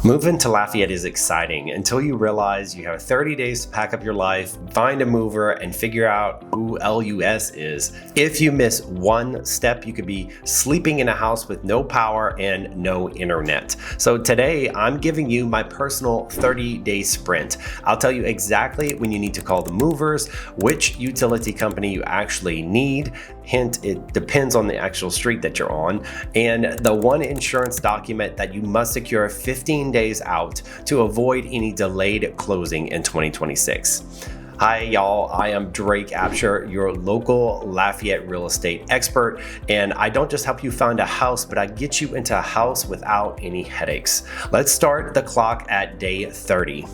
Moving to Lafayette is exciting until you realize you have 30 days to pack up your life, find a mover, and figure out who LUS is. If you miss one step, you could be sleeping in a house with no power and no internet. So today, I'm giving you my personal 30-day sprint. I'll tell you exactly when you need to call the movers, which utility company you actually need. Hint, it depends on the actual street that you're on, and the one insurance document that you must secure 15 days out to avoid any delayed closing in 2026. Hi y'all, I am Drake Abshire, your local Lafayette real estate expert, and I don't just help you find a house, but I get you into a house without any headaches. Let's start the clock at day 30.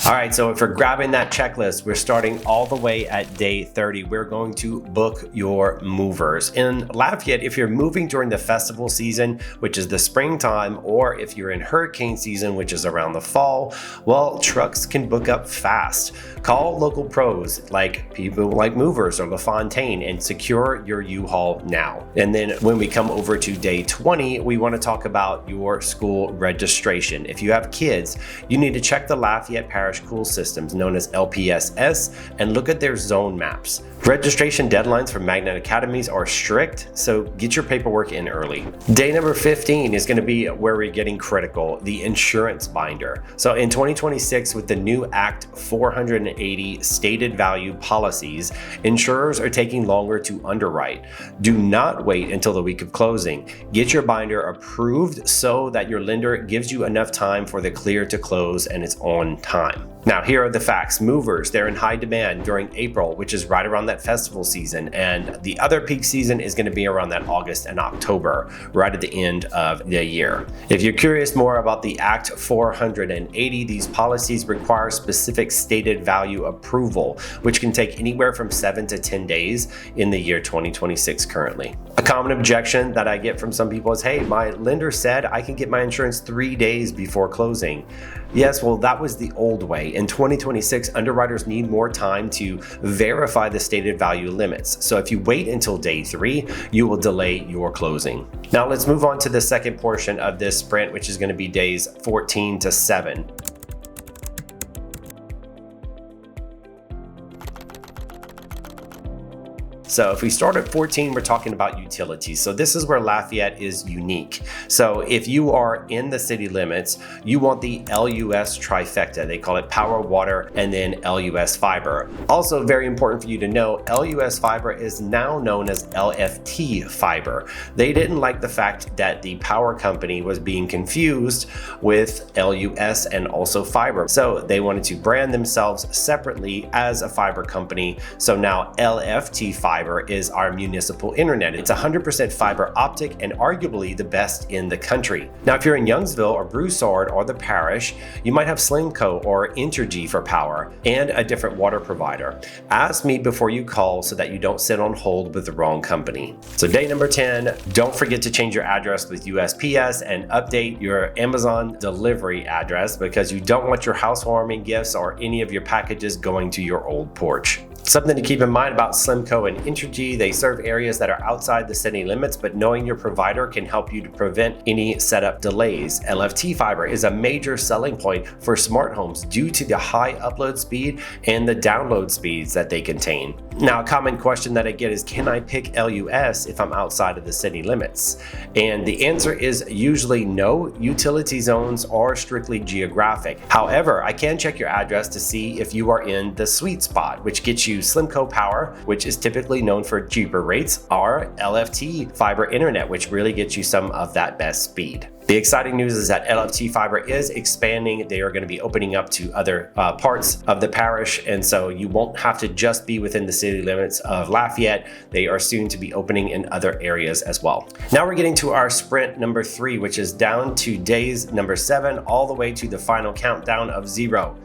All right, so if we're grabbing that checklist, we're starting all the way at day 30. We're going to book your movers. In Lafayette, if you're moving during the festival season, which is the springtime, or if you're in hurricane season, which is around the fall, well, trucks can book up fast. Call local pros like people like Movers or LaFontaine and secure your U-Haul now. And then when we come over to day 20, we want to talk about your school registration. If you have kids, you need to check the Lafayette Parish school systems known as LPSS and look at their zone maps. Registration deadlines for magnet academies are strict, so get your paperwork in early. Day number 15 is going to be where we're getting critical, the insurance binder. So in 2026, with the new Act 480 stated value policies, insurers are taking longer to underwrite. Do not wait until the week of closing. Get your binder approved so that your lender gives you enough time for the clear to close and it's on time. Now, here are the facts. Movers, they're in high demand during April, which is right around that festival season. And the other peak season is going to be around that August and October, right at the end of the year. If you're curious more about the Act 480, these policies require specific stated value approval, which can take anywhere from 7 to 10 days in the year 2026 currently. A common objection that I get from some people is, hey, my lender said I can get my insurance 3 days before closing. Yes, well, that was the old way. In 2026, underwriters need more time to verify the stated value limits. So if you wait until day 3, you will delay your closing. Now let's move on to the second portion of this sprint, which is going to be days 14 to 7. So if we start at 14, we're talking about utilities. So this is where Lafayette is unique. So if you are in the city limits, you want the LUS trifecta. They call it power, water, and then LUS fiber. Also very important for you to know, LUS fiber is now known as LFT fiber. They didn't like the fact that the power company was being confused with LUS and also fiber. So they wanted to brand themselves separately as a fiber company. So now LFT fiber is our municipal internet. It's 100% fiber optic and arguably the best in the country. Now, if you're in Youngsville or Broussard or the parish, you might have Slemco or Entergy for power and a different water provider. Ask me before you call so that you don't sit on hold with the wrong company. So day number 10, don't forget to change your address with USPS and update your Amazon delivery address because you don't want your housewarming gifts or any of your packages going to your old porch. Something to keep in mind about Slemco and Entergy, they serve areas that are outside the city limits, but knowing your provider can help you to prevent any setup delays. LFT fiber is a major selling point for smart homes due to the high upload speed and the download speeds that they contain. Now, a common question that I get is, can I pick LUS if I'm outside of the city limits? And the answer is usually no. Utility zones are strictly geographic. However, I can check your address to see if you are in the sweet spot, which gets you Slemco power, which is typically known for cheaper rates, or LFT fiber internet, which really gets you some of that best speed. The exciting news is that LFT fiber is expanding. They are going to be opening up to other parts of the parish, and so you won't have to just be within the city limits of Lafayette. They are soon to be opening in other areas as well. Now we're getting to our sprint number 3, which is down to days number 7 all the way to the final countdown of 0.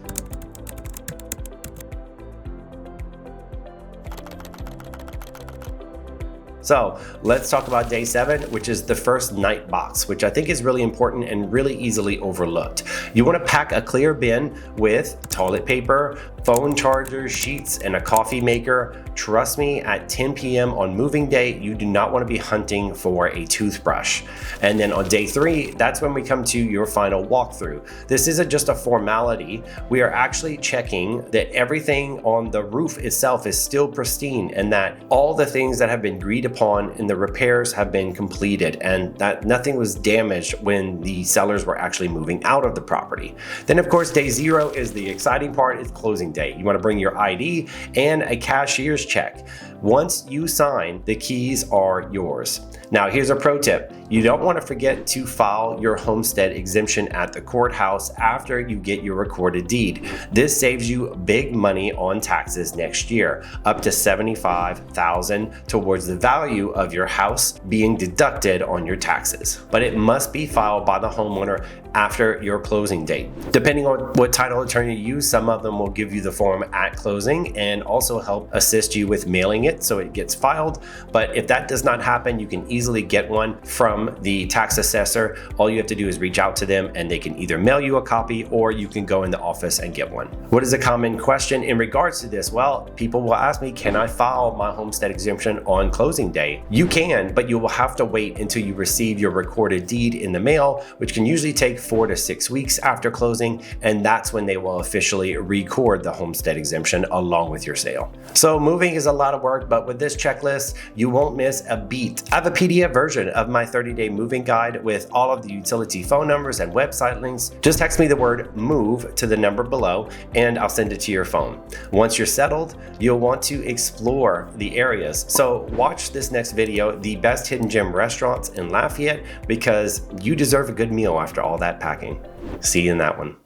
So let's talk about day 7, which is the first night box, which I think is really important and really easily overlooked. You want to pack a clear bin with toilet paper, phone chargers, sheets, and a coffee maker. Trust me, at 10 p.m. on moving day, you do not want to be hunting for a toothbrush. And then on day 3, that's when we come to your final walkthrough. This isn't just a formality. We are actually checking that everything on the roof itself is still pristine and that all the things that have been agreed upon in the repairs have been completed and that nothing was damaged when the sellers were actually moving out of the property. Then of course, day 0 is the exciting part. It's closing day. You want to bring your ID and a cashier's check. Once you sign, the keys are yours. Now here's a pro tip. You don't want to forget to file your homestead exemption at the courthouse after you get your recorded deed. This saves you big money on taxes next year, up to $75,000 towards the value of your house being deducted on your taxes. But it must be filed by the homeowner after your closing date. Depending on what title attorney you use, some of them will give you the form at closing and also help assist you with mailing it so it gets filed. But if that does not happen, you can easily get one from the tax assessor. All you have to do is reach out to them and they can either mail you a copy or you can go in the office and get one. What is a common question in regards to this? Well, people will ask me, can I file my homestead exemption on closing day? You can, but you will have to wait until you receive your recorded deed in the mail, which can usually take 4 to 6 weeks after closing, and that's when they will officially record the homestead exemption along with your sale. So moving is a lot of work, but with this checklist, you won't miss a beat. I have a PDF version of my 30-day moving guide with all of the utility phone numbers and website links. Just text me the word MOVE to the number below and I'll send it to your phone. Once you're settled, you'll want to explore the areas. So watch this next video, the best hidden gem restaurants in Lafayette, because you deserve a good meal after all that packing. See you in that one.